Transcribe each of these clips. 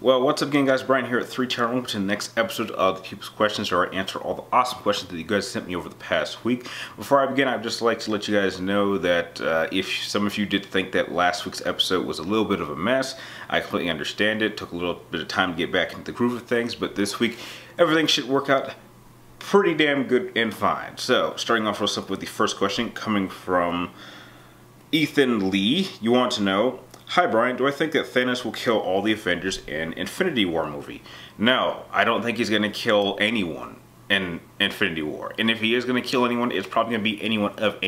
Well, what's up again, guys? Brian here at 3-Channel. Welcome to the next episode of the People's Questions, where I answer all the awesome questions that you guys sent me over the past week. Before I begin, I'd just like to let you guys know that if some of you did think that last week's episode was a little bit of a mess, I completely understand it. Took a little bit of time to get back into the groove of things, but this week, everything should work out pretty damn good and fine. So, starting off real simple with the first question, coming from Ethan Leigh. You want to know, hi Brian, do I think that Thanos will kill all the Avengers in Infinity War movie? No, I don't think he's going to kill anyone in Infinity War. And if he is going to kill anyone, it's probably going to be anyone of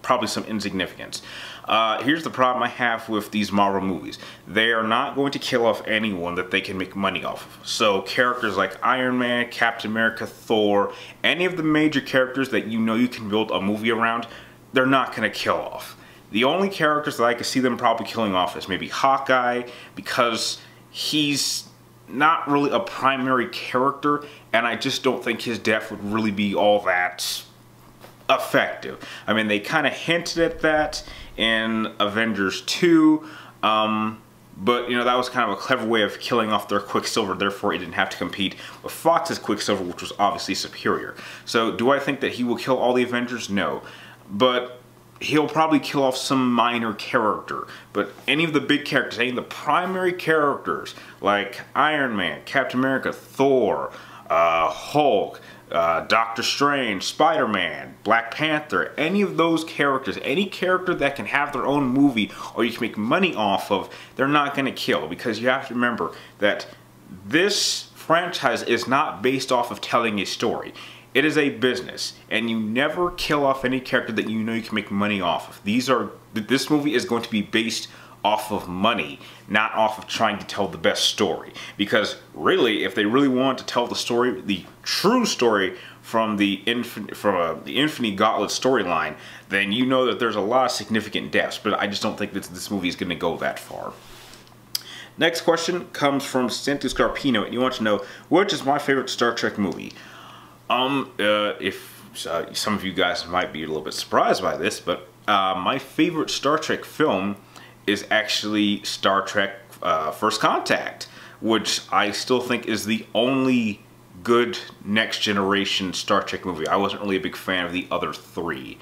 probably some insignificance. Here's the problem I have with these Marvel movies. They are not going to kill off anyone that they can make money off of. So characters like Iron Man, Captain America, Thor, any of the major characters that you know you can build a movie around, they're not going to kill off. The only characters that I could see them probably killing off is maybe Hawkeye, because he's not really a primary character, and I just don't think his death would really be all that effective. I mean, they kind of hinted at that in Avengers 2, but, you know, that was kind of a clever way of killing off their Quicksilver, therefore it didn't have to compete with Fox's Quicksilver, which was obviously superior. So, do I think that he will kill all the Avengers? No. But he'll probably kill off some minor character, but any of the big characters, any of the primary characters, like Iron Man, Captain America, Thor, Hulk, Doctor Strange, Spider-Man, Black Panther, any of those characters, any character that can have their own movie or you can make money off of, they're not going to kill, because you have to remember that this franchise is not based off of telling a story. It is a business, and you never kill off any character that you know you can make money off of. This movie is going to be based off of money, not off of trying to tell the best story. Because really, if they really want to tell the story, the true story from the Infinity Gauntlet storyline, then you know that there's a lot of significant deaths. But I just don't think that this movie is going to go that far. Next question comes from Scarpino, and you want to know, which is my favorite Star Trek movie? If some of you guys might be a little bit surprised by this, but my favorite Star Trek film is actually Star Trek First Contact, which I still think is the only good Next Generation Star Trek movie. I wasn't really a big fan of the other three.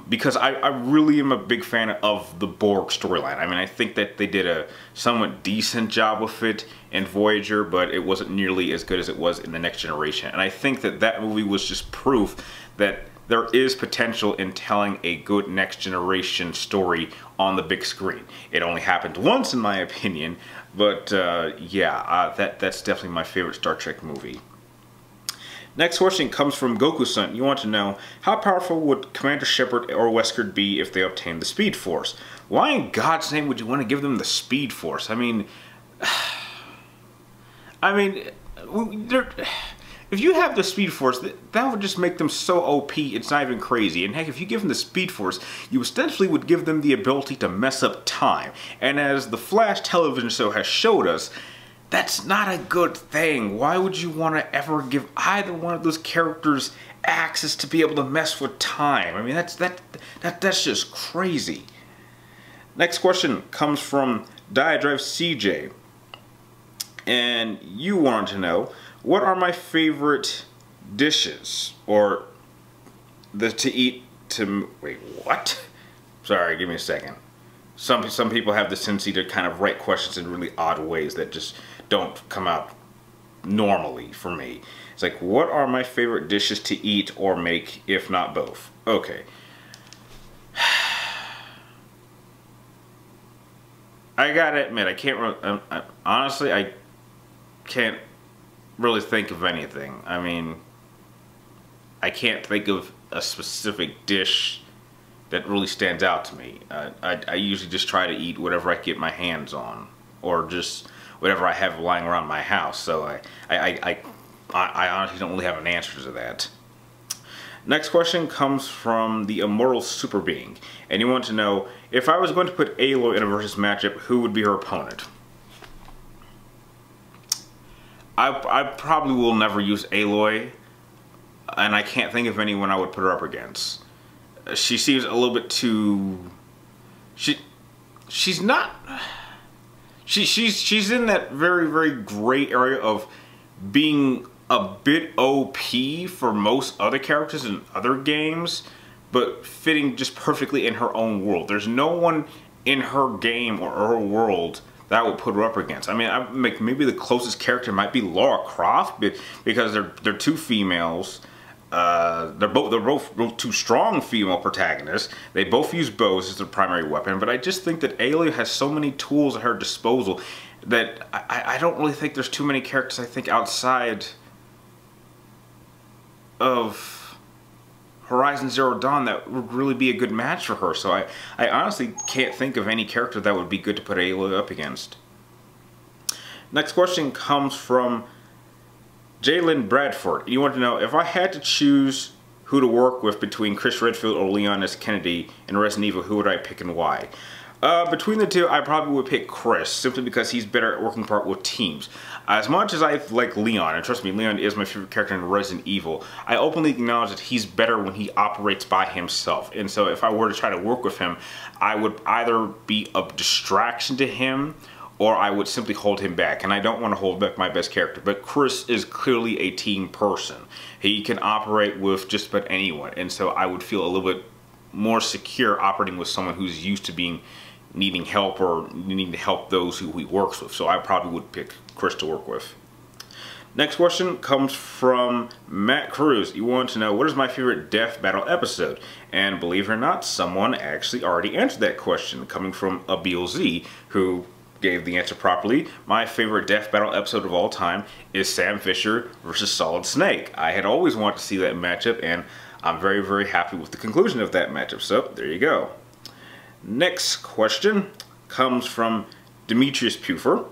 Because I really am a big fan of the Borg storyline. I mean, I think that they did a somewhat decent job with it in Voyager, but it wasn't nearly as good as it was in the Next Generation. And I think that that movie was just proof that there is potential in telling a good Next Generation story on the big screen. It only happened once, in my opinion, but yeah, that's definitely my favorite Star Trek movie. Next question comes from Goku Son. You want to know, how powerful would Commander Shepard or Wesker be if they obtained the Speed Force? Why in God's name would you want to give them the Speed Force? I mean, if you have the Speed Force, that would just make them so OP, it's not even crazy. And heck, if you give them the Speed Force, you essentially would give them the ability to mess up time. And as the Flash television show has showed us, that's not a good thing. Why would you want to ever give either one of those characters access to be able to mess with time? I mean, that's just crazy. Next question comes from Diadrive CJ. And you want to know, what are my favorite dishes? Or to eat to... Wait, what? Sorry, give me a second. Some people have the tendency to kind of write questions in really odd ways that just don't come out normally for me. It's like, what are my favorite dishes to eat or make, if not both? Okay. I gotta admit, I can't really, honestly, I can't really think of anything. I mean, I can't think of a specific dish that really stands out to me. I usually just try to eat whatever I get my hands on, or just whatever I have lying around my house. So I honestly don't really have an answer to that. Next question comes from the Immortal Super Being, and you want to know, if I was going to put Aloy in a versus matchup, who would be her opponent? I probably will never use Aloy, and I can't think of anyone I would put her up against. She seems a little bit too... She's not... she's in that very gray area of being a bit OP for most other characters in other games, but fitting just perfectly in her own world. There's no one in her game or her world that I would put her up against. I mean, maybe the closest character might be Lara Croft, because they're two females. They're both two strong female protagonists. They both use bows as their primary weapon, but I just think that Aloy has so many tools at her disposal that I don't really think there's too many characters, I think, outside of Horizon Zero Dawn that would really be a good match for her. So I honestly can't think of any character that would be good to put Aloy up against. Next question comes from Jalen Bradford. You want to know, if I had to choose who to work with between Chris Redfield or Leon S. Kennedy in Resident Evil, who would I pick and why? Between the two, I probably would pick Chris, simply because he's better at working part with teams. As much as I like Leon, and trust me, Leon is my favorite character in Resident Evil, I openly acknowledge that he's better when he operates by himself. And so if I were to try to work with him, I would either be a distraction to him, or I would simply hold him back. And I don't want to hold back my best character, but Chris is clearly a team person. He can operate with just about anyone, and so I would feel a little bit more secure operating with someone who's used to needing help or needing to help those who he works with. So I probably would pick Chris to work with. Next question comes from Matt Cruz. You want to know, what is my favorite death battle episode? And believe it or not, someone actually already answered that question, coming from Abil Z, who gave the answer properly. My favorite death battle episode of all time is Sam Fisher versus Solid Snake. I had always wanted to see that matchup, and I'm very happy with the conclusion of that matchup. So there you go. Next question comes from Demetrius Poofer,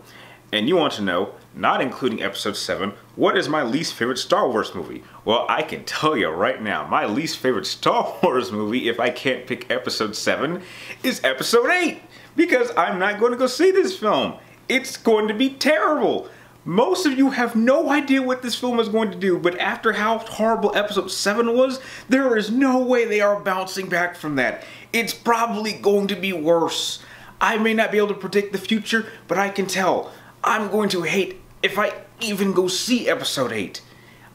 and you want to know, not including episode 7, what is my least favorite Star Wars movie? Well, I can tell you right now, my least favorite Star Wars movie, if I can't pick episode 7, is episode 8, because I'm not going to go see this film. It's going to be terrible. Most of you have no idea what this film is going to do, but after how horrible episode 7 was, there is no way they are bouncing back from that. It's probably going to be worse. I may not be able to predict the future, but I can tell I'm going to hate, if I even go see episode 8,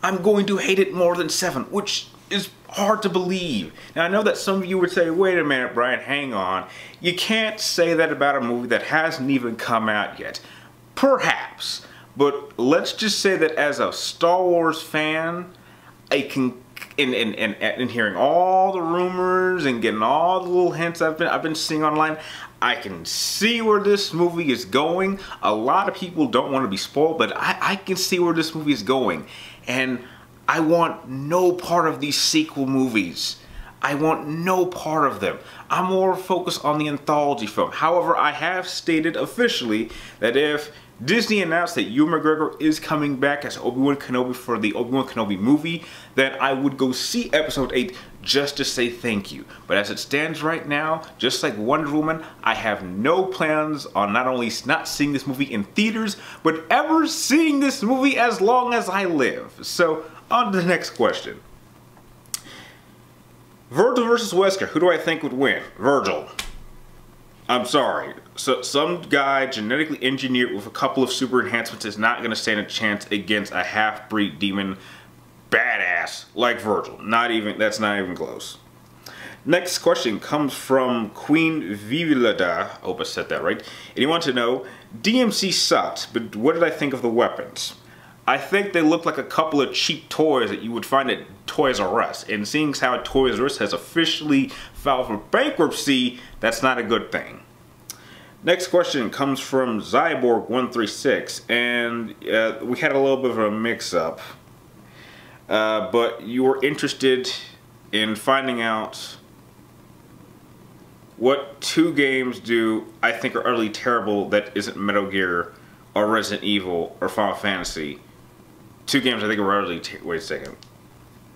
I'm going to hate it more than 7, which is hard to believe. Now, I know that some of you would say, wait a minute, Brian, hang on. You can't say that about a movie that hasn't even come out yet. Perhaps. But let's just say that as a Star Wars fan, I can, in hearing all the rumors and getting all the little hints I've been seeing online, I can see where this movie is going. A lot of people don't want to be spoiled, but I can see where this movie is going. And I want no part of these sequel movies. I want no part of them. I'm more focused on the anthology film. However, I have stated officially that if Disney announced that Ewan McGregor is coming back as Obi-Wan Kenobi for the Obi-Wan Kenobi movie, then I would go see episode 8 just to say thank you. But as it stands right now, just like Wonder Woman, I have no plans on not only not seeing this movie in theaters, but ever seeing this movie as long as I live. So, on to the next question. Virgil versus Wesker, who do I think would win? Virgil. I'm sorry. So some guy genetically engineered with a couple of super enhancements is not going to stand a chance against a half-breed demon badass like Virgil. That's not even close. Next question comes from Queen Violetta. I hope I said that right. And you want to know, DMC sucked, but what did I think of the weapons? I think they look like a couple of cheap toys that you would find at Toys R Us. And seeing how Toys R Us has officially filed for bankruptcy, that's not a good thing. Next question comes from Zhaibar136, and we had a little bit of a mix-up. But you were interested in finding out what 2 games do I think are utterly terrible that isn't Metal Gear or Resident Evil or Final Fantasy. 2 games I think are utterly wait a second.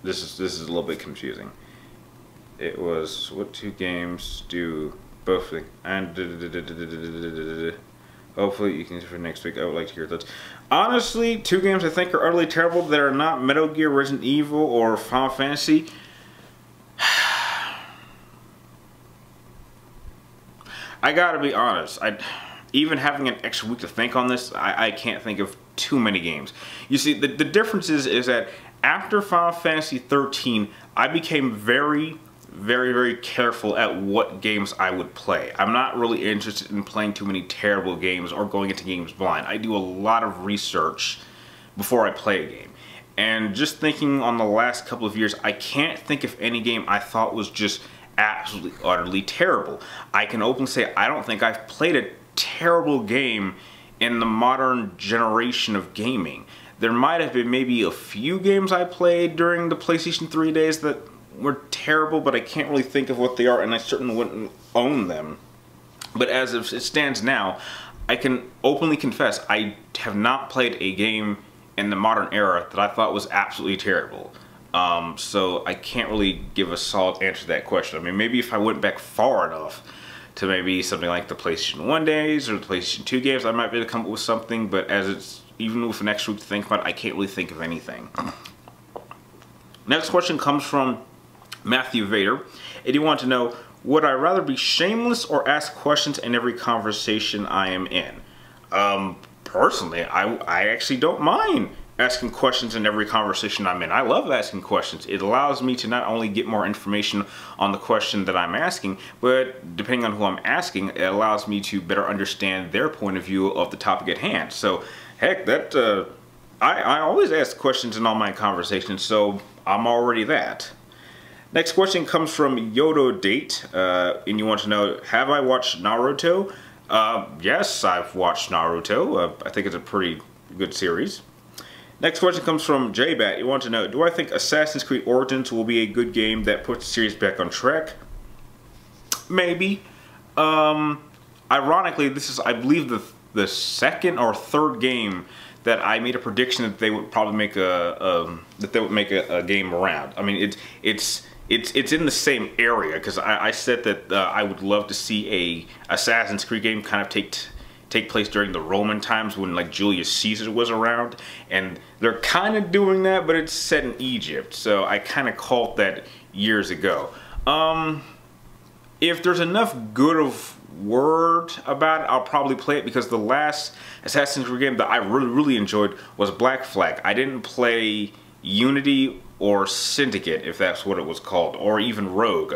This is a little bit confusing. It was, what 2 games do both things, and hopefully you can for next week. I would like to hear those. Honestly, 2 games I think are utterly terrible that are not Metal Gear, Resident Evil, or Final Fantasy. I gotta be honest. even having an extra week to think on this, I can't think of too many games. You see, the difference is that after Final Fantasy 13, I became very careful at what games I would play. I'm not really interested in playing too many terrible games or going into games blind. I do a lot of research before I play a game. And just thinking on the last couple of years, I can't think of any game I thought was just absolutely, utterly terrible. I can openly say I don't think I've played a terrible game in the modern generation of gaming. There might have been maybe a few games I played during the PlayStation 3 days that were terrible, but I can't really think of what they are, and I certainly wouldn't own them. But as it stands now, I can openly confess I have not played a game in the modern era that I thought was absolutely terrible. So I can't really give a solid answer to that question. I mean, maybe if I went back far enough to maybe something like the PlayStation 1 days or the PlayStation 2 games, I might be able to come up with something, but as it's, even with an extra week to think about it, I can't really think of anything. Next question comes from Matthew Vader, and he wanted to know, would I rather be shameless or ask questions in every conversation I am in? Personally, I actually don't mind asking questions in every conversation I'm in. I love asking questions. It allows me to not only get more information on the question that I'm asking, but depending on who I'm asking, it allows me to better understand their point of view of the topic at hand. So, heck, I always ask questions in all my conversations, so I'm already that. Next question comes from Yodo Date, and you want to know, have I watched Naruto? Yes, I've watched Naruto. I think it's a pretty good series. Next question comes from Jbat. You want to know, do I think Assassin's Creed Origins will be a good game that puts the series back on track? Maybe. Ironically, this is, I believe, the second or third game that I made a prediction that they would probably make a game around. I mean, it's in the same area, because I said that I would love to see a Assassin's Creed game kind of take place during the Roman times when like Julius Caesar was around, and they're kind of doing that, but it's set in Egypt, so I kind of called that years ago. If there's enough good of word about it, I'll probably play it, because the last Assassin's Creed game that I really enjoyed was Black Flag. I didn't play Unity or Syndicate, if that's what it was called, or even Rogue,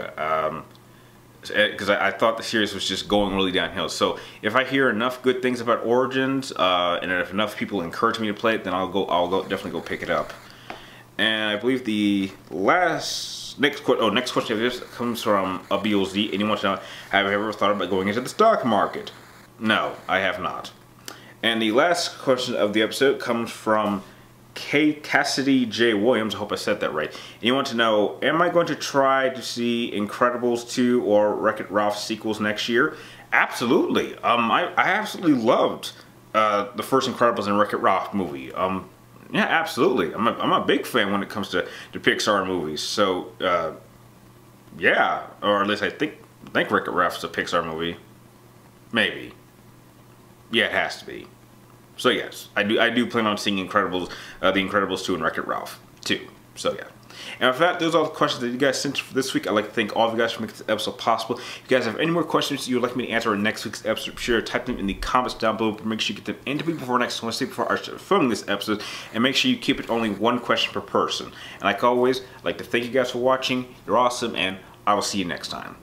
because I thought the series was just going really downhill. So if I hear enough good things about Origins, and if enough people encourage me to play it, then I'll definitely go pick it up. And I believe the next question comes from ABLZ, and he wants to know, have I ever thought about going into the stock market? No, I have not. And the last question of the episode comes from K. Cassidy J. Williams. I hope I said that right. And you want to know, am I going to try to see Incredibles 2 or Wreck-It Ralph sequels next year? Absolutely. I absolutely loved the first Incredibles and Wreck-It Ralph movie. Yeah, absolutely. I'm a big fan when it comes to Pixar movies. So, yeah, or at least I think Wreck-It Ralph's a Pixar movie. Maybe. Yeah, it has to be. So yes, I do plan on seeing Incredibles, the Incredibles 2 and Wreck-It Ralph 2. So yeah. And with that, those are all the questions that you guys sent for this week. I'd like to thank all of you guys for making this episode possible. If you guys have any more questions you would like me to answer in next week's episode, be sure to type them in the comments down below. But make sure you get them into me before next Wednesday, before I start filming this episode. And make sure you keep it only one question per person. And like always, I'd like to thank you guys for watching. You're awesome, and I will see you next time.